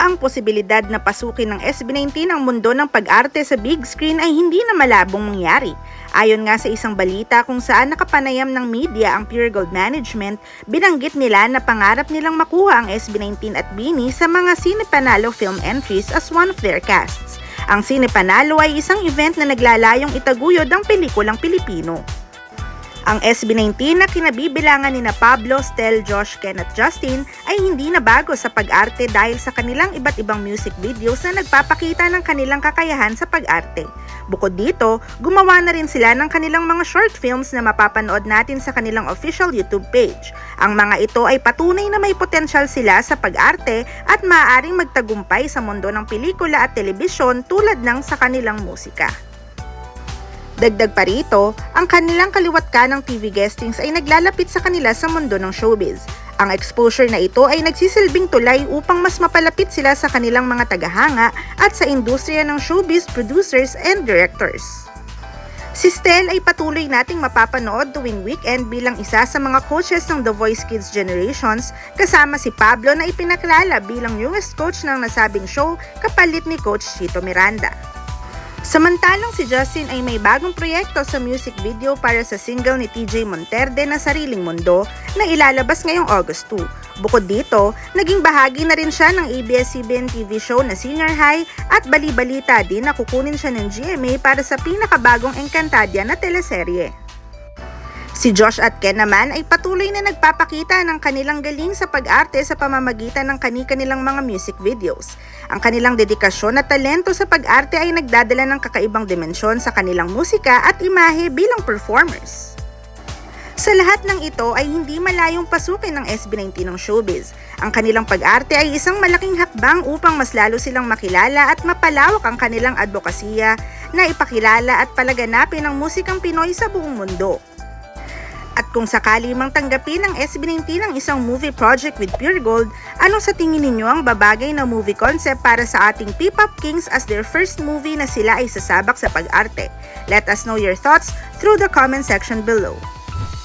ang posibilidad na pasukin ng SB19 ang mundo ng pag-arte sa big screen ay hindi na malabong mangyari. Ayon nga sa isang balita kung saan nakapanayam ng media ang Pure Gold Management, binanggit nila na pangarap nilang makuha ang SB19 at BINI sa mga Cine Panalo film entries as one of their casts. Ang Cine Panalo ay isang event na naglalayong itaguyod ang pelikulang Pilipino. Ang SB19 na kinabibilangan ni Pablo, Stel, Josh, Ken at Justin ay hindi na bago sa pag-arte dahil sa kanilang iba't ibang music videos na nagpapakita ng kanilang kakayahan sa pag-arte. Bukod dito, gumawa na rin sila ng kanilang mga short films na mapapanood natin sa kanilang official YouTube page. Ang mga ito ay patunay na may potensyal sila sa pag-arte at maaaring magtagumpay sa mundo ng pelikula at telebisyon tulad ng sa kanilang musika. Dagdag pa rito, ang kanilang kaliwat ka ng TV guestings ay naglalapit sa kanila sa mundo ng showbiz. Ang exposure na ito ay nagsisilbing tulay upang mas mapalapit sila sa kanilang mga tagahanga at sa industriya ng showbiz producers and directors. Si Stel ay patuloy nating mapapanood tuwing weekend bilang isa sa mga coaches ng The Voice Kids Generations kasama si Pablo na ipinakilala bilang newest coach ng nasabing show kapalit ni Coach Chito Miranda. Samantalang si Justin ay may bagong proyekto sa music video para sa single ni TJ Monterde na Sariling Mundo na ilalabas ngayong August 2. Bukod dito, naging bahagi na rin siya ng ABS-CBN TV show na Senior High at bali-balita din na kukunin siya ng GMA para sa pinakabagong Encantadia na teleserye. Si Josh at Ken naman ay patuloy na nagpapakita ng kanilang galing sa pag-arte sa pamamagitan ng kani-kanilang mga music videos. Ang kanilang dedikasyon at talento sa pag-arte ay nagdadala ng kakaibang dimensyon sa kanilang musika at imahe bilang performers. Sa lahat ng ito ay hindi malayong pasukin ng SB19 ng showbiz. Ang kanilang pag-arte ay isang malaking hakbang upang mas lalo silang makilala at mapalawak ang kanilang advokasya na ipakilala at palaganapin ang musikang Pinoy sa buong mundo. At kung sakali mang tanggapin ng SB19 ang isang movie project with Pure Gold, ano sa tingin ninyo ang babagay na movie concept para sa ating P-Pop Kings as their first movie na sila ay sasabak sa pag-arte? Let us know your thoughts through the comment section below.